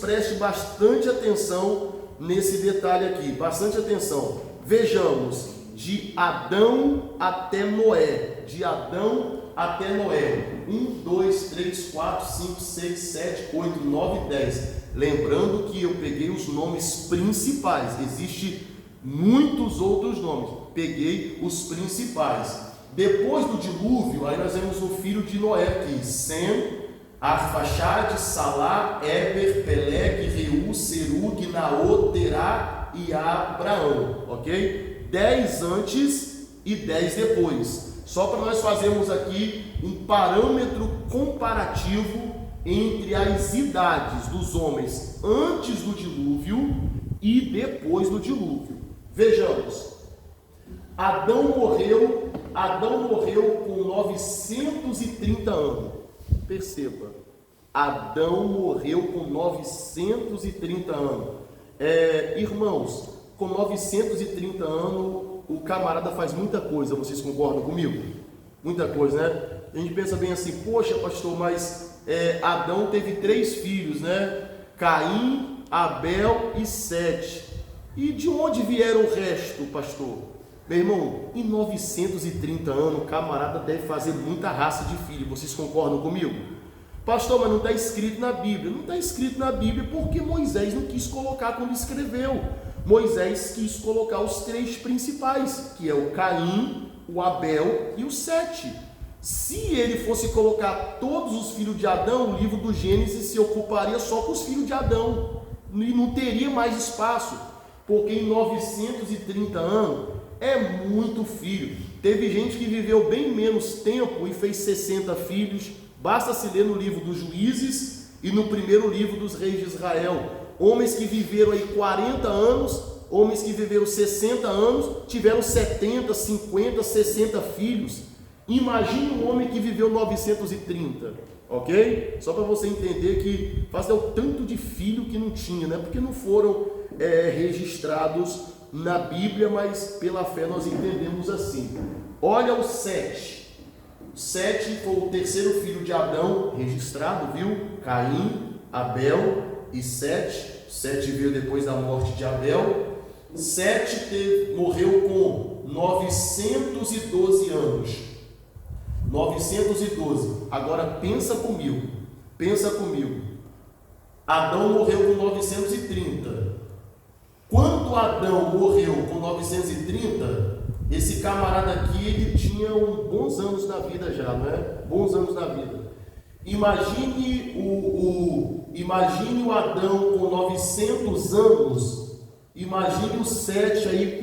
preste bastante atenção nesse detalhe aqui, bastante atenção. Vejamos, de Adão até Noé, de Adão até Noé, 1, 2, 3, 4, 5, 6, 7, 8, 9, 10. Lembrando que eu peguei os nomes principais, existem muitos outros nomes, peguei os principais. Depois do dilúvio, aí nós vemos o filho de Noé aqui, Sem, Arfaxade, Salá, Éber, Pelegue, Reu, Serug, Naô, Terá e Abraão, ok? 10 antes e 10 depois. Só para nós fazermos aqui um parâmetro comparativo entre as idades dos homens antes do dilúvio e depois do dilúvio. Vejamos, Adão morreu com 930 anos. Perceba, Adão morreu com 930 anos. Irmãos, com 930 anos, o camarada faz muita coisa, vocês concordam comigo? Muita coisa, né? A gente pensa bem assim, poxa pastor, mas Adão teve 3 filhos, né? Caim, Abel e Sete. E de onde vieram o resto, pastor? Meu irmão, em 930 anos, o camarada deve fazer muita raça de filho, vocês concordam comigo? Pastor, mas não está escrito na Bíblia. Não está escrito na Bíblia porque Moisés não quis colocar quando escreveu. Moisés quis colocar os 3 principais, que é o Caim, o Abel e o Sete. Se ele fosse colocar todos os filhos de Adão, o livro do Gênesis se ocuparia só com os filhos de Adão, e não teria mais espaço, porque em 930 anos é muito filho. Teve gente que viveu bem menos tempo e fez 60 filhos, basta se ler no livro dos Juízes e no primeiro livro dos Reis de Israel. Homens que viveram aí 40 anos, homens que viveram 60 anos, tiveram 70, 50, 60 filhos. Imagine um homem que viveu 930, ok? Só para você entender que faz o tanto de filho que não tinha, né? Porque não foram registrados na Bíblia, mas pela fé nós entendemos assim. Olha o Sete. O Sete foi o terceiro filho de Adão registrado, viu? Caim, Abel e Sete. Sete veio depois da morte de Abel. Sete morreu com 912 anos. 912. Agora pensa comigo. Adão morreu com 930. Quando Adão morreu com 930, esse camarada aqui, ele tinha bons anos na vida já, não é? Bons anos na vida. Imagine o Adão com 900 anos, imagine o Sete aí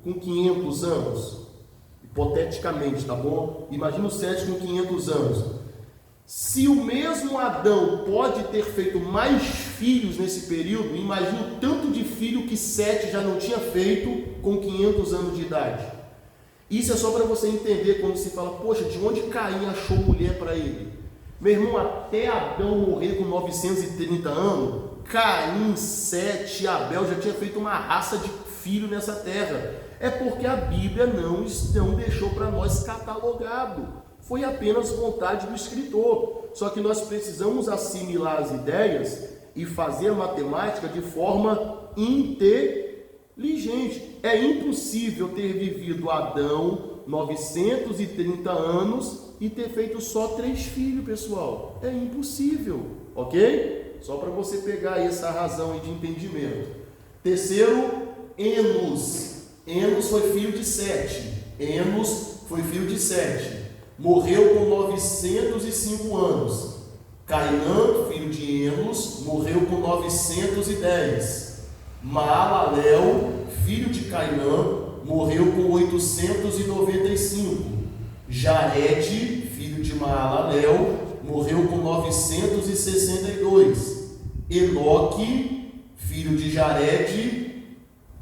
com 500 anos, hipoteticamente, tá bom? Imagine o Sete com 500 anos. Se o mesmo Adão pode ter feito mais filhos nesse período, imagine o tanto de filho que Sete já não tinha feito com 500 anos de idade. Isso é só para você entender quando se fala, poxa, de onde Caim achou mulher para ele? Meu irmão, até Adão morrer com 930 anos, Caim, Sete e Abel já tinha feito uma raça de filho nessa terra. É porque a Bíblia não deixou para nós catalogado. Foi apenas vontade do escritor. Só que nós precisamos assimilar as ideias e fazer a matemática de forma inteligente. É impossível ter vivido Adão 930 anos e ter feito só 3 filhos, pessoal. É impossível, ok? Só para você pegar essa razão de entendimento. Terceiro, Enos. Enos foi filho de Sete. Morreu com 905 anos. Cainã, filho de Enos, morreu com 910. Maalalel, filho de Cainã, morreu com 895. Jared, filho de Maalalel, morreu com 962. Enoque, filho de Jared,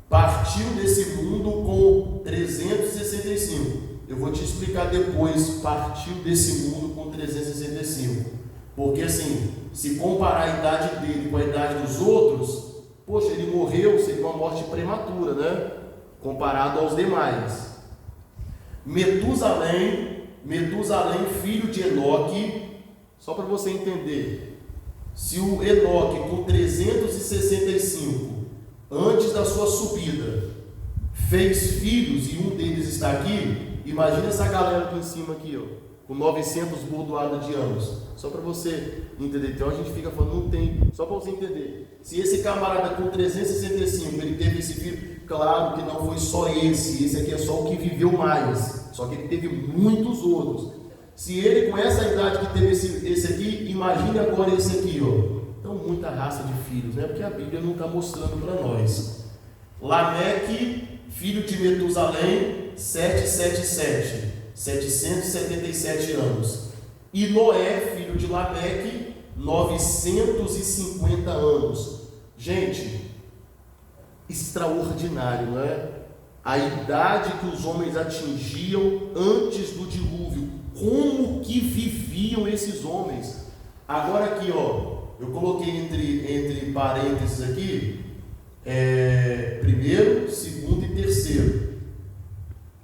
partiu desse mundo com 365. Eu vou te explicar depois, partiu desse mundo com 365. Porque assim, se comparar a idade dele com a idade dos outros, poxa, ele morreu, seria uma morte prematura, né? Comparado aos demais. Metusalém, filho de Enoque, só para você entender, Se o Enoque, com 365, antes da sua subida, fez filhos e um deles está aqui, imagina essa galera aqui em cima, aqui, ó, com 900 bordoadas de anos. Só para você entender. Então a gente fica falando, não tem, só para você entender. Se esse camarada com 365, ele teve esse filho, claro que não foi só esse aqui é só o que viveu mais, só que ele teve muitos outros. Se ele com essa idade que teve esse aqui, imagine agora esse aqui, ó. Então muita raça de filhos, né? Porque a Bíblia não está mostrando para nós. Lameque, filho de Metusalém, 777 anos. E Noé, filho de Lameque, 950 anos. Gente, extraordinário, não é? A idade que os homens atingiam antes do dilúvio. Como que viviam esses homens? Agora aqui, ó, eu coloquei entre parênteses aqui, primeiro, segundo e terceiro.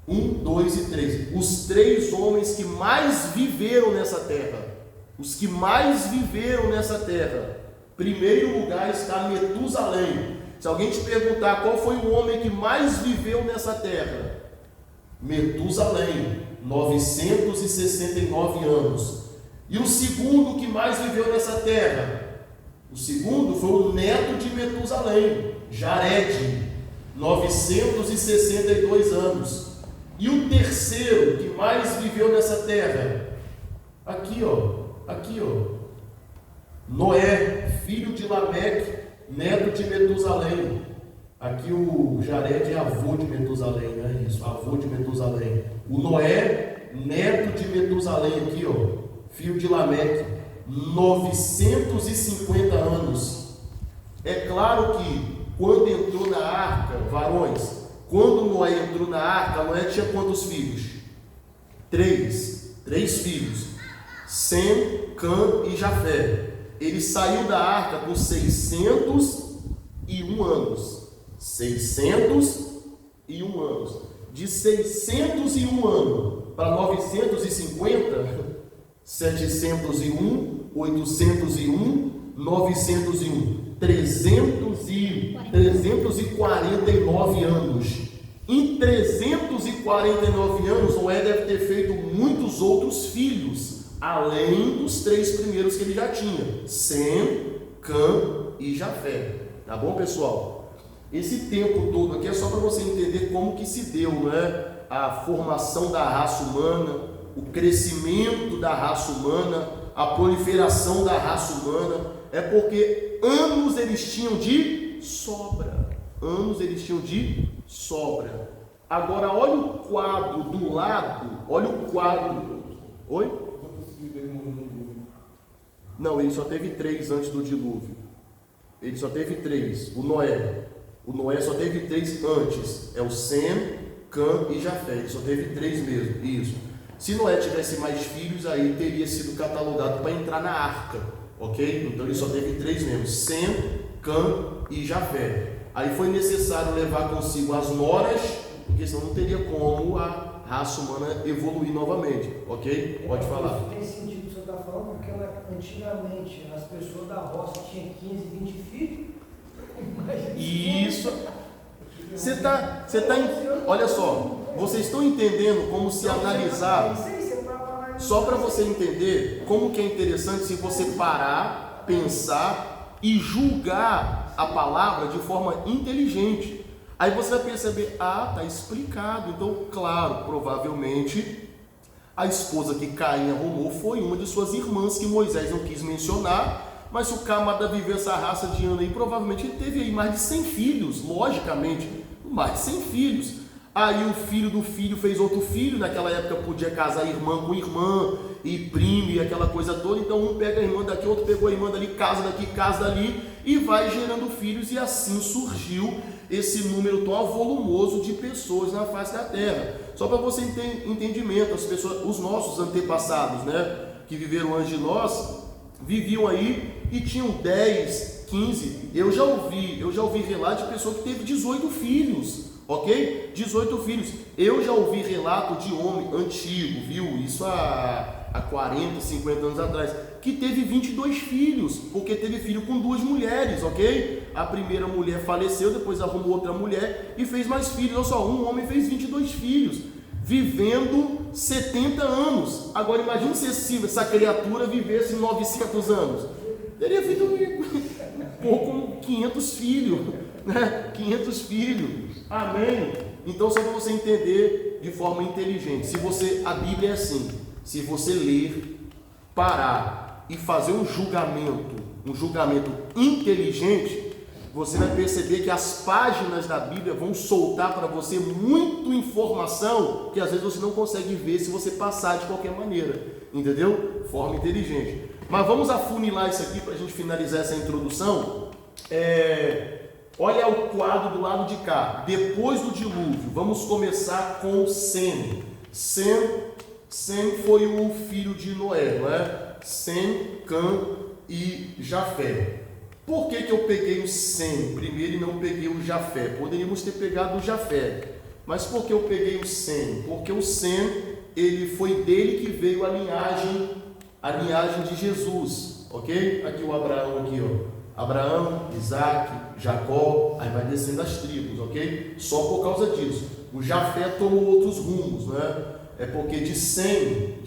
1, 2 e 3. Os 3 homens que mais viveram nessa terra. Os que mais viveram nessa terra. Primeiro lugar está Metusalém. Se alguém te perguntar qual foi o homem que mais viveu nessa terra, Metusalém, 969 anos. E o segundo que mais viveu nessa terra, o segundo foi o neto de Metusalém, Jared, 962 anos. E o terceiro que mais viveu nessa terra, aqui ó, Noé, filho de Lameque, neto de Metusalém. Aqui o Jared é avô de Metusalém, não é isso? Avô de Metusalém. O Noé, neto de Metusalém, aqui ó, filho de Lameque, 950 anos. É claro que quando entrou na arca, varões, quando Noé entrou na arca, Noé tinha quantos filhos? 3 filhos, Sem, Cã e Jafé. Ele saiu da arca com 601 anos. 601 anos. De 601 anos para 950, 701, 801, 901, 349 anos. Em 349 anos, Noé deve ter feito muitos outros filhos, além dos 3 primeiros que ele já tinha: Sem, Cã e Jafé. Tá bom, pessoal? Esse tempo todo aqui é só para você entender como que se deu, né, a formação da raça humana, o crescimento da raça humana, a proliferação da raça humana. É porque anos eles tinham de sobra. Agora olha o quadro do lado. Olha o quadro. Oi? Não, ele só teve 3 antes do dilúvio. Ele só teve 3. O Noé só teve 3 antes. É o Sem, Cã e Jafé. Ele só teve 3 mesmo. Isso. Se Noé tivesse mais filhos, aí teria sido catalogado para entrar na arca. Ok? Então ele só teve 3 mesmo: Sem, Cã e Jafé. Aí foi necessário levar consigo as noras, porque senão não teria como a raça humana evoluir novamente. Ok? Pode falar. Isso tem sentido o que você está falando, porque antigamente as pessoas da roça tinham 15, 20 filhos. Isso. Olha só, vocês estão entendendo como se analisar. Só para você entender como que é interessante se você parar, pensar e julgar a palavra de forma inteligente. Aí você vai perceber, tá explicado. Então, claro, provavelmente a esposa que Caim arrumou foi uma de suas irmãs que Moisés não quis mencionar. Mas se o camarada viveu essa raça de ano aí, provavelmente ele teve aí mais de 100 filhos, logicamente, mais de 100 filhos. Aí o filho do filho fez outro filho. Naquela época podia casar irmã com irmã e primo e aquela coisa toda. Então um pega a irmã daqui, outro pegou a irmã dali, casa daqui, casa dali, e vai gerando filhos. E assim surgiu esse número tão volumoso de pessoas na face da terra. Só para você ter entendimento, as pessoas, os nossos antepassados, né, que viveram antes de nós, viviam aí e tinham 10, 15. Eu já ouvi relato de pessoa que teve 18 filhos. Ok? 18 filhos. Eu já ouvi relato de homem antigo, viu? Isso há há 40, 50 anos atrás, que teve 22 filhos, porque teve filho com 2 mulheres, ok? A primeira mulher faleceu, depois arrumou outra mulher e fez mais filhos. Olha só, um homem fez 22 filhos, vivendo 70 anos. Agora imagine se essa criatura vivesse 900 anos. Teria feito um pouco 500 filhos, né? 500 filhos. Amém? Então, só para você entender de forma inteligente, a Bíblia é assim, se você ler, parar e fazer um julgamento inteligente, você vai perceber que as páginas da Bíblia vão soltar para você muita informação que às vezes você não consegue ver se você passar de qualquer maneira, entendeu? Forma inteligente. Mas vamos afunilar isso aqui para a gente finalizar essa introdução. Olha o quadro do lado de cá. Depois do dilúvio, vamos começar com Sem. Sem foi o filho de Noé, não é? Sem, Cã e Jafé. Por que eu peguei o Sem primeiro e não peguei o Jafé? Poderíamos ter pegado o Jafé. Mas por que eu peguei o Sem? Porque o Sem, ele foi dele que veio a linhagem de Jesus, ok? Aqui o Abraão, aqui, ó. Abraão, Isaac, Jacó, aí vai descendo as tribos, ok? Só por causa disso. O Jafé tomou outros rumos, né? É porque de Sem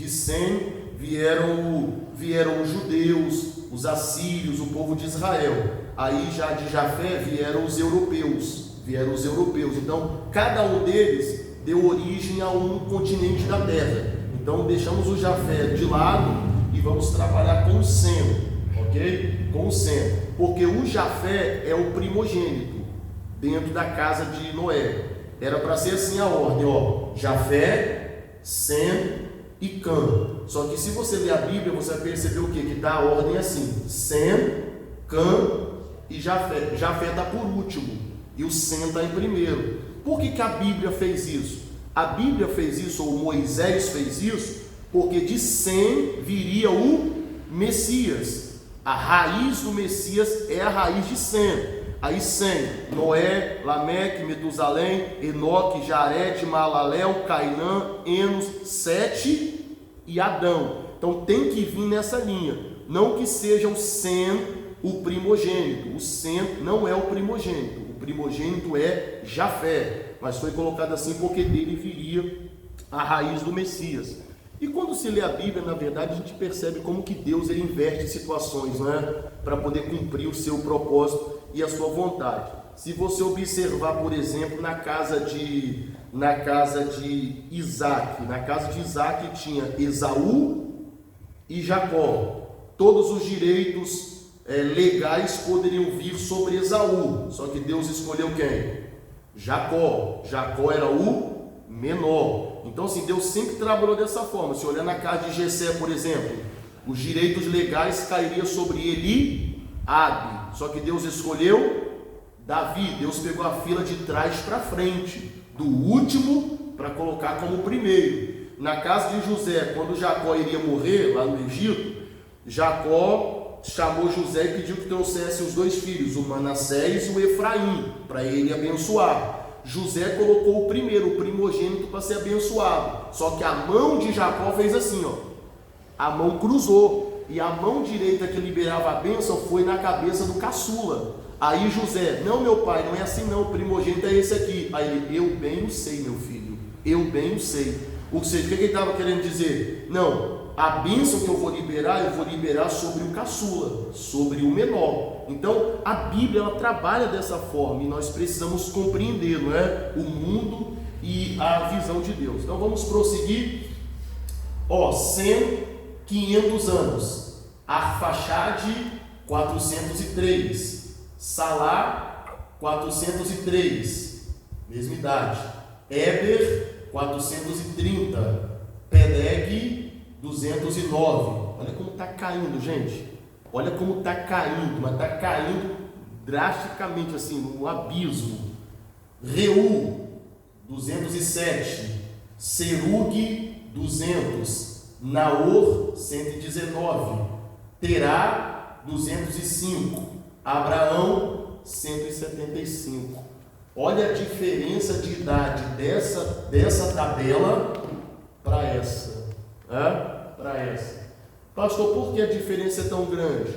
vieram os judeus, os assírios, o povo de Israel. Aí já de Jafé vieram os europeus. Então, cada um deles deu origem a um continente da terra. Então, deixamos o Jafé de lado e vamos trabalhar com o Sem, ok? Com o Sem. Porque o Jafé é o primogênito dentro da casa de Noé. Era para ser assim a ordem, ó. Jafé, Sem e Cã. Só que se você ler a Bíblia, você vai perceber o quê? Que dá a ordem assim: Sem, Cã e Jafé. Jafé está por último e o Sem está em primeiro. Por que a Bíblia fez isso? A Bíblia fez isso, ou Moisés fez isso, porque de Sem viria o Messias. A raiz do Messias é a raiz de Sem. Aí Sem, Noé, Lameque, Metusalém, Enoque, Jared, Maalalel, Cainã, Enos, Sete e Adão. Então tem que vir nessa linha. Não que seja o Sem o primogênito. O Sem não é o primogênito. O primogênito é Jafé. Mas foi colocado assim porque dele viria a raiz do Messias. E quando se lê a Bíblia, na verdade, a gente percebe como que Deus ele inverte situações, não é? Para poder cumprir o seu propósito e a sua vontade. Se você observar, por exemplo, na casa de Isaac, tinha Esaú e Jacó. Todos os direitos legais poderiam vir sobre Esaú, só que Deus escolheu quem? Jacó. Jacó era o menor. Então, assim, Deus sempre trabalhou dessa forma. Se olhar na casa de Jessé, por exemplo, os direitos legais cairiam sobre Eliabe. Só que Deus escolheu Davi. Deus pegou a fila de trás para frente, do último para colocar como primeiro. Na casa de José, quando Jacó iria morrer lá no Egito, Jacó chamou José e pediu que trouxesse os 2 filhos, o Manassés e o Efraim, para ele abençoar. José colocou o primogênito para ser abençoado. Só que a mão de Jacó fez assim, ó. A mão cruzou. E a mão direita que liberava a bênção foi na cabeça do caçula. Aí José: não, meu pai, não é assim não, o primogênito é esse aqui. Aí ele: eu bem o sei, meu filho, eu bem o sei. Ou seja, o que ele estava querendo dizer? Não, a bênção que eu vou liberar sobre o caçula, sobre o menor. Então a Bíblia ela trabalha dessa forma e nós precisamos compreender, não é? O mundo e a visão de Deus. Então vamos prosseguir. 500 anos. Arfaxade 403. Salá 403. Mesma idade. Eber 430. Peleg 209. Olha como está caindo, gente. Olha como está caindo, mas está caindo drasticamente, assim, no abismo. Reu 207. Serug 200. Naor 119. Terá 205. Abraão 175. Olha a diferença de idade dessa tabela para essa. para essa. Pastor, por que a diferença é tão grande?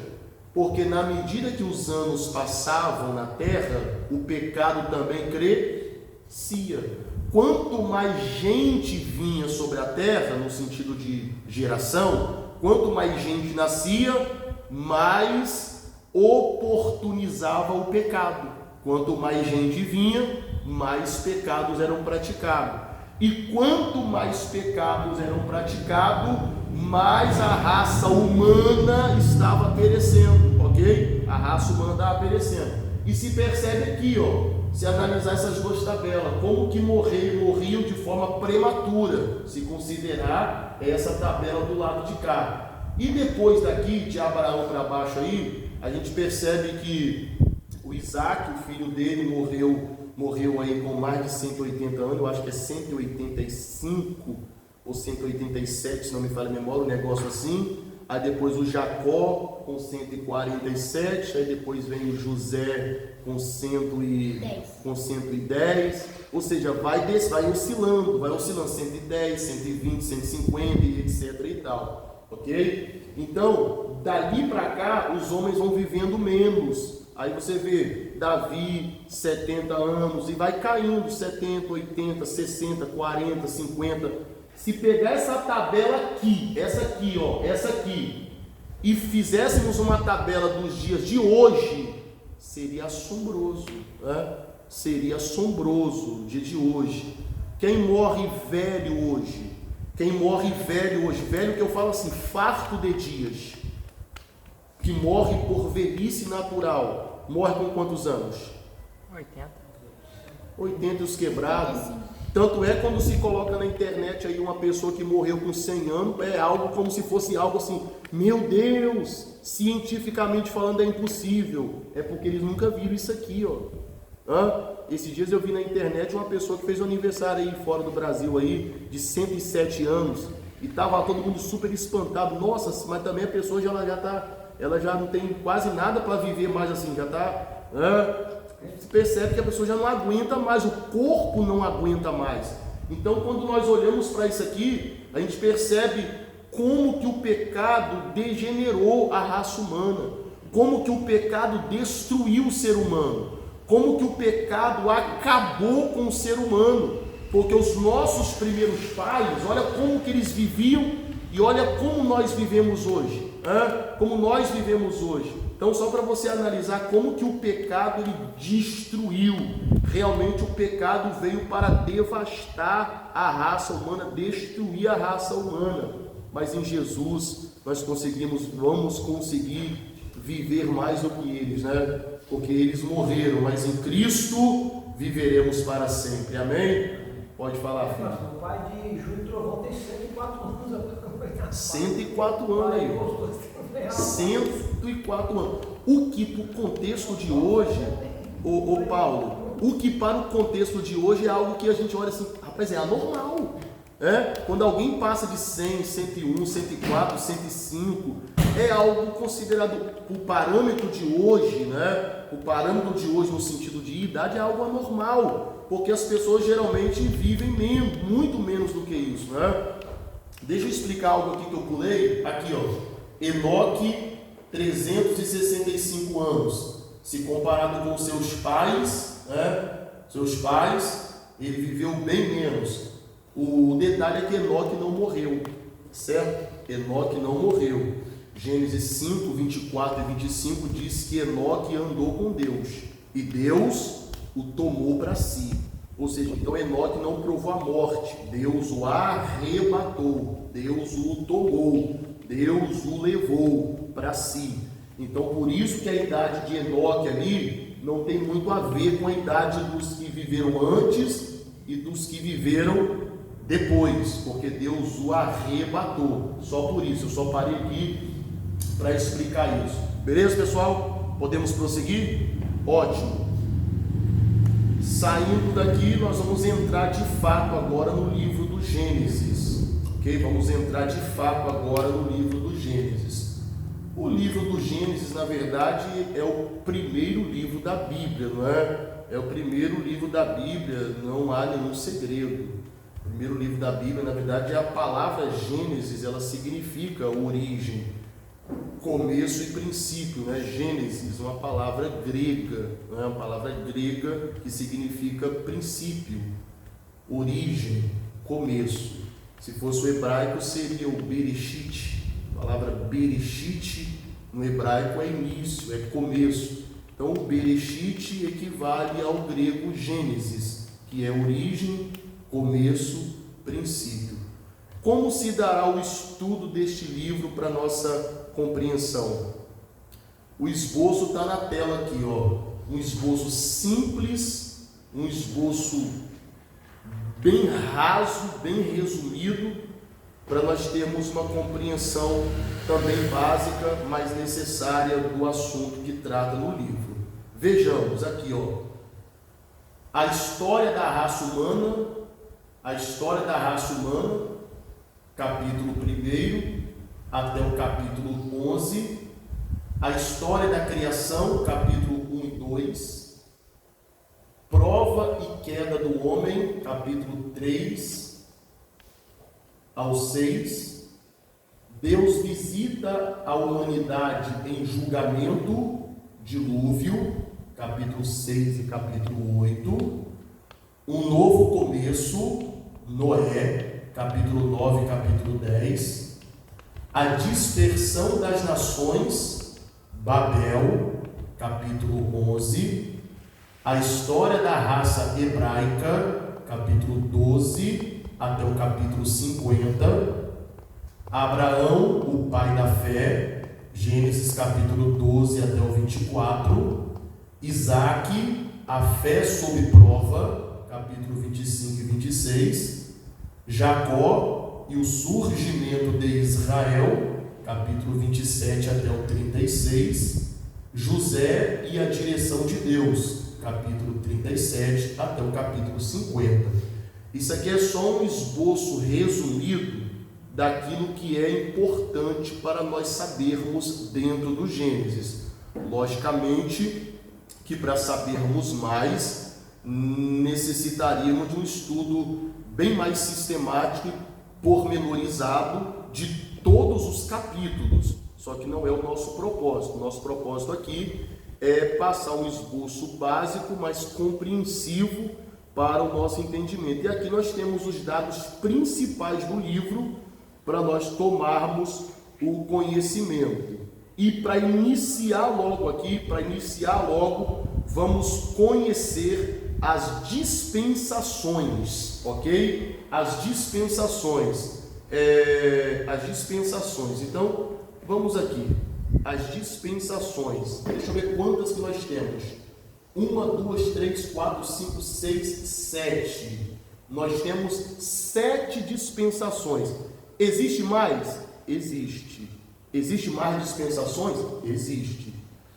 Porque na medida que os anos passavam na terra, o pecado também crescia. Quanto mais gente vinha sobre a terra, no sentido de geração, quanto mais gente nascia, mais oportunizava o pecado. Quanto mais gente vinha, mais pecados eram praticados. E quanto mais pecados eram praticados, mais a raça humana estava perecendo, ok? A raça humana estava perecendo. E se percebe aqui, se analisar essas duas tabelas, como que morriam de forma prematura, se considerar essa tabela do lado de cá. E depois daqui, de Abraão para baixo aí, a gente percebe que o Isaac, o filho dele, morreu aí com mais de 180 anos, eu acho que é 185 ou 187, se não me falha a memória, um negócio assim. Aí depois o Jacó com 147, aí depois vem o José com 110, ou seja, vai oscilando 110, 120, 150 e etc e tal, ok? Então, dali para cá, os homens vão vivendo menos. Aí você vê Davi, 70 anos, e vai caindo, 70, 80, 60, 40, 50. Se pegar essa tabela aqui, essa aqui, e fizéssemos uma tabela dos dias de hoje, seria assombroso, né? Seria assombroso o dia de hoje. Quem morre velho hoje, velho que eu falo assim, farto de dias, que morre por velhice natural, morre com quantos anos? 80 os quebrados. Tanto é quando se coloca na internet aí uma pessoa que morreu com 100 anos, é algo como se fosse algo assim, meu Deus, cientificamente falando é impossível. É porque eles nunca viram isso aqui, Esses dias eu vi na internet uma pessoa que fez um aniversário aí fora do Brasil aí, de 107 anos, e tava todo mundo super espantado. Nossa, mas também a pessoa ela já não tem quase nada para viver mais assim, já está... Você percebe que a pessoa já não aguenta mais, o corpo não aguenta mais. Então, quando nós olhamos para isso aqui, a gente percebe como que o pecado degenerou a raça humana, como que o pecado destruiu o ser humano, como que o pecado acabou com o ser humano, porque os nossos primeiros pais, olha como que eles viviam e olha como nós vivemos hoje, como nós vivemos hoje. Então, só para você analisar como que o pecado ele destruiu. Realmente o pecado veio para devastar a raça humana, destruir a raça humana. Mas em Jesus nós vamos conseguir viver mais do que eles, né? Porque eles morreram, mas em Cristo viveremos para sempre. Amém? Pode falar, filho. O pai de Júlio Trovão tem 104 anos. 104 anos aí. 104 anos. O que para o contexto de hoje, Paulo, o que para o contexto de hoje é algo que a gente olha assim, rapaz, é anormal. Quando alguém passa de 100, 101, 104, 105, é algo considerado, o parâmetro de hoje, né? O parâmetro de hoje no sentido de idade é algo anormal, porque as pessoas geralmente vivem muito menos do que isso, né? Deixa eu explicar algo aqui que eu pulei. Aqui, Enoque, 365 anos. Se comparado com seus pais, ele viveu bem menos. O detalhe é que Enoque não morreu, certo? Enoque não morreu. Gênesis 5, 24 e 25 diz que Enoque andou com Deus e Deus o tomou para si. Ou seja, então Enoque não provou a morte, Deus o arrebatou, Deus o tomou, Deus o levou para si. Então por isso que a idade de Enoque ali não tem muito a ver com a idade dos que viveram antes e dos que viveram depois, porque Deus o arrebatou. Só por isso, eu só parei aqui para explicar isso. Beleza, pessoal? Podemos prosseguir? Ótimo. Saindo daqui, nós vamos entrar de fato agora no livro do Gênesis, ok? Vamos entrar de fato agora no livro do Gênesis. O livro do Gênesis, na verdade, é o primeiro livro da Bíblia, não é? É o primeiro livro da Bíblia, não há nenhum segredo. primeiro livro da Bíblia. Na verdade, a palavra Gênesis, ela significa origem, começo e princípio, né? Gênesis, uma palavra grega, né? Uma palavra grega que significa princípio, origem, começo. Se fosse o hebraico, seria o Bereshit. A palavra Bereshit no hebraico é início, é começo. Então, o Bereshit equivale ao grego Gênesis, que é origem, começo, princípio. Como se dará o estudo deste livro para nossa compreensão? O esboço está na tela aqui, ó. Um esboço simples, um esboço bem raso, bem resumido, para nós termos uma compreensão também básica, mas necessária do assunto que trata no livro. Vejamos aqui, ó, a história da raça humana, capítulo 1 até o capítulo 11, a história da criação, capítulo 1 e 2, prova e queda do homem, capítulo 3 ao 6, Deus visita a humanidade em julgamento, dilúvio, capítulo 6 e capítulo 8, um novo começo, Noé, capítulo 9 e capítulo 10, a dispersão das nações, Babel, capítulo 11, a história da raça hebraica, capítulo 12 até o capítulo 50, Abraão, o pai da fé, Gênesis capítulo 12 até o 24, Isaac, a fé sob prova, capítulo 25 e 26, Jacó e o surgimento de Israel, capítulo 27 até o 36, José e a direção de Deus, capítulo 37 até o capítulo 50. Isso aqui é só um esboço resumido daquilo que é importante para nós sabermos dentro do Gênesis. Logicamente que para sabermos mais, necessitaríamos de um estudo bem mais sistemático e pormenorizado de todos os capítulos. Só que não é o nosso propósito. O nosso propósito aqui é passar um esboço básico, mas compreensivo para o nosso entendimento. E aqui nós temos os dados principais do livro para nós tomarmos o conhecimento. E para iniciar logo, vamos conhecer as dispensações, ok? As dispensações. Então, vamos aqui. As dispensações. Deixa eu ver quantas que nós temos. 1, 2, 3, 4, 5, 6, 7. Nós temos 7 dispensações. Existe mais? Existe. Existe mais dispensações? Existe.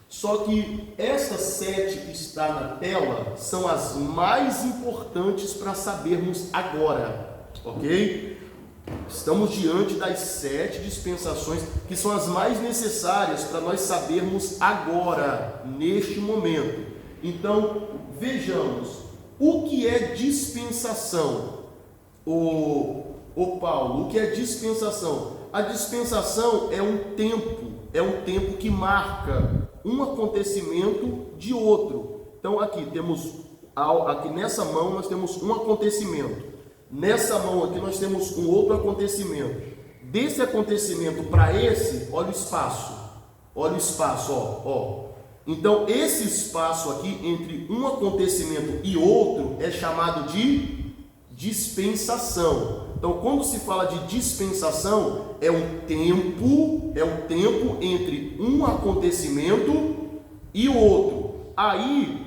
Só que essas 7 que está na tela são as mais importantes para sabermos agora, ok? Estamos diante das 7 dispensações que são as mais necessárias para nós sabermos agora, neste momento. Então, vejamos, o que é dispensação? Paulo, o que é dispensação? A dispensação é um tempo que marca um acontecimento de outro. Então aqui nessa mão nós temos um acontecimento, nessa mão aqui nós temos um outro acontecimento. Desse acontecimento para esse, olha o espaço, ó. Então esse espaço aqui entre um acontecimento e outro é chamado de dispensação. Então, quando se fala de dispensação, é um tempo entre um acontecimento e outro. Aí,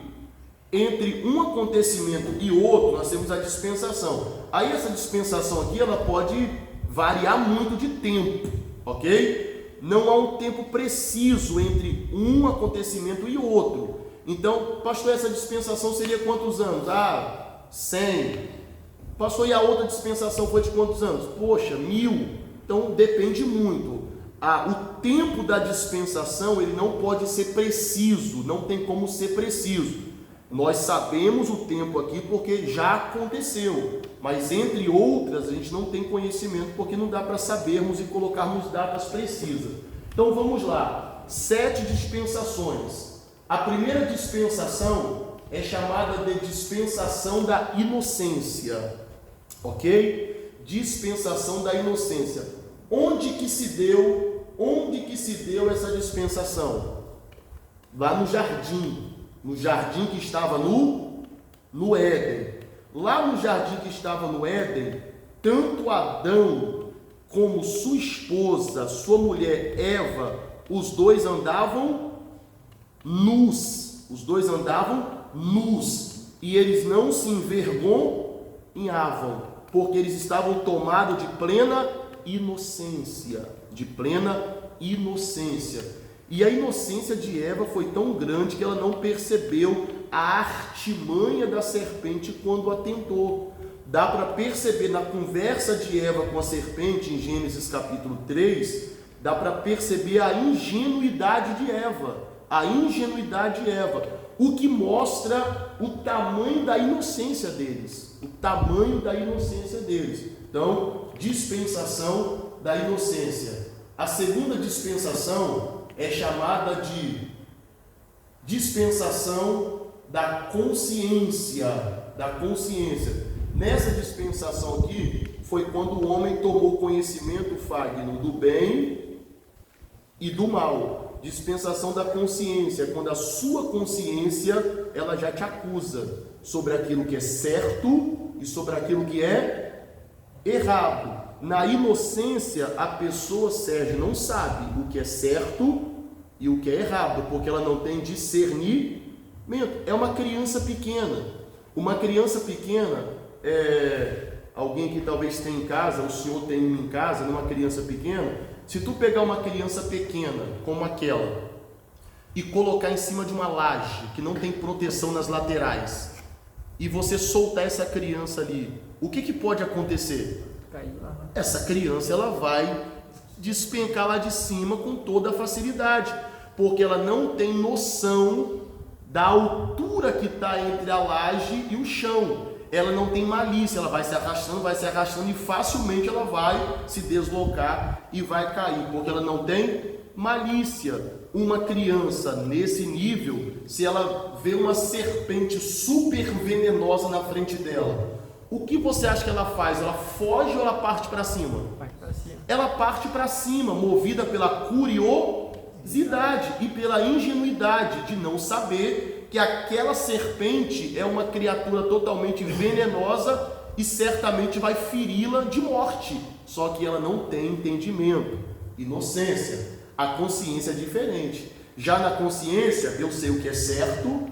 entre um acontecimento e outro, nós temos a dispensação. Aí, essa dispensação aqui, ela pode variar muito de tempo, ok? Não há um tempo preciso entre um acontecimento e outro. Então, pastor, essa dispensação seria quantos anos? 100. Pastor, e a outra dispensação foi de quantos anos? Poxa, 1000. Então depende muito. O tempo da dispensação ele não pode ser preciso, não tem como ser preciso. Nós sabemos o tempo aqui porque já aconteceu, mas entre outras a gente não tem conhecimento porque não dá para sabermos e colocarmos datas precisas. Então vamos lá, 7 dispensações. A primeira dispensação é chamada de dispensação da inocência, ok? Dispensação da inocência. Onde que se deu essa dispensação? Lá no jardim que estava no Éden. Lá no jardim que estava no Éden, tanto Adão como sua esposa, sua mulher Eva, os dois andavam nus. E eles não se envergonhavam, porque eles estavam tomados de plena inocência. E a inocência de Eva foi tão grande que ela não percebeu a artimanha da serpente quando a tentou. Dá para perceber na conversa de Eva com a serpente, em Gênesis capítulo 3, dá para perceber a ingenuidade de Eva. O que mostra o tamanho da inocência deles. Então, dispensação da inocência. A segunda dispensação é chamada de dispensação da consciência. Nessa dispensação aqui, foi quando o homem tomou conhecimento, Fagner, do bem e do mal. Dispensação da consciência, quando a sua consciência, ela já te acusa sobre aquilo que é certo e sobre aquilo que é errado. Na inocência, a pessoa, Sérgio, não sabe o que é certo e o que é errado, porque ela não tem discernimento. É uma criança pequena. Alguém que talvez tenha em casa, o senhor tem em casa, numa criança pequena. Se tu pegar uma criança pequena, como aquela, e colocar em cima de uma laje, que não tem proteção nas laterais, e você soltar essa criança ali, o que pode acontecer? Essa criança, ela vai despencar lá de cima com toda a facilidade, porque ela não tem noção da altura que está entre a laje e o chão. Ela não tem malícia, ela vai se arrastando e facilmente ela vai se deslocar e vai cair, porque ela não tem malícia. Uma criança nesse nível, se ela vê uma serpente super venenosa na frente dela, o que você acha que ela faz? Ela foge ou ela parte para cima? Ela parte para cima, movida pela curiosidade e pela ingenuidade de não saber que aquela serpente é uma criatura totalmente venenosa e certamente vai feri-la de morte. Só que ela não tem entendimento. Inocência. A consciência é diferente. Já na consciência, eu sei o que é certo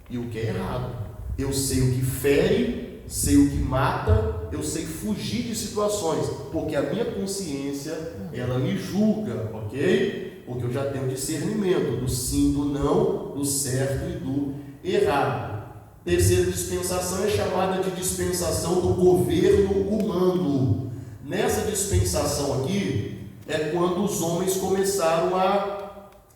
e o que é errado. Eu sei o que fere, sei o que mata, eu sei fugir de situações, porque a minha consciência, ela me julga, ok? Porque eu já tenho discernimento do sim, do não, do certo e do errado. Terceira dispensação é chamada de dispensação do governo humano. Nessa dispensação aqui, é quando os homens começaram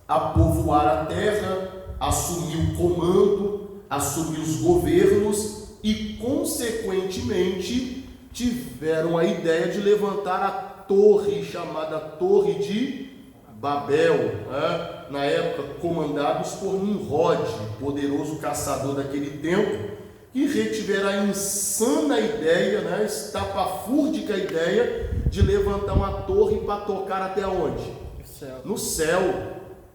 a povoar a terra, assumir o comando, assumir os governos e, consequentemente, tiveram a ideia de levantar a torre, chamada Torre de Babel, na época comandados por Nimrod, poderoso caçador daquele tempo, que retiveram a insana ideia, estapafúrdica ideia de levantar uma torre para tocar até onde? No céu.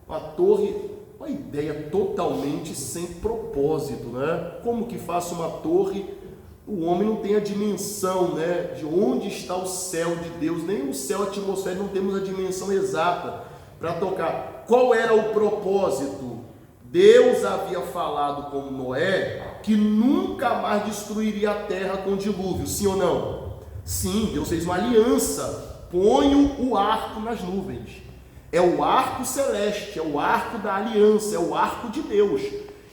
Uma torre, uma ideia totalmente sem propósito, Como que faça uma torre? O homem não tem a dimensão, de onde está o céu de Deus, nem o céu atmosférico, não temos a dimensão exata para tocar. Qual era o propósito? Deus havia falado com Noé que nunca mais destruiria a terra com dilúvio, sim ou não? Sim, Deus fez uma aliança. Ponho o arco nas nuvens. É o arco celeste, é o arco da aliança, é o arco de Deus.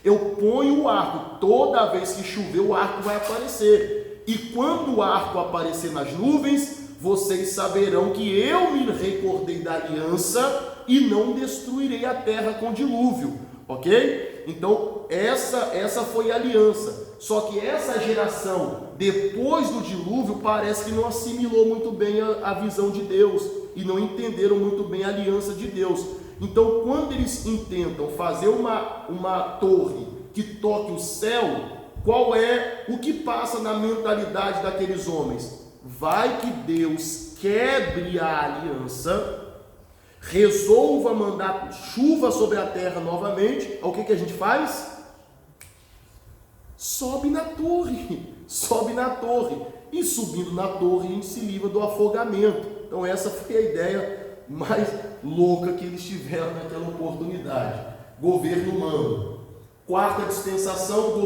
Eu ponho o arco, toda vez que chover o arco vai aparecer. E quando o arco aparecer nas nuvens, vocês saberão que eu me recordei da aliança e não destruirei a terra com dilúvio, ok? Então, essa foi a aliança. Só que essa geração, depois do dilúvio, parece que não assimilou muito bem a visão de Deus e não entenderam muito bem a aliança de Deus. Então, quando eles intentam fazer uma torre que toque o céu, qual é o que passa na mentalidade daqueles homens? Vai que Deus quebre a aliança, resolva mandar chuva sobre a terra novamente. O que a gente faz? Sobe na torre. E subindo na torre, a gente se livra do afogamento. Então essa foi a ideia mais louca que eles tiveram naquela oportunidade. Governo humano. Quarta dispensação,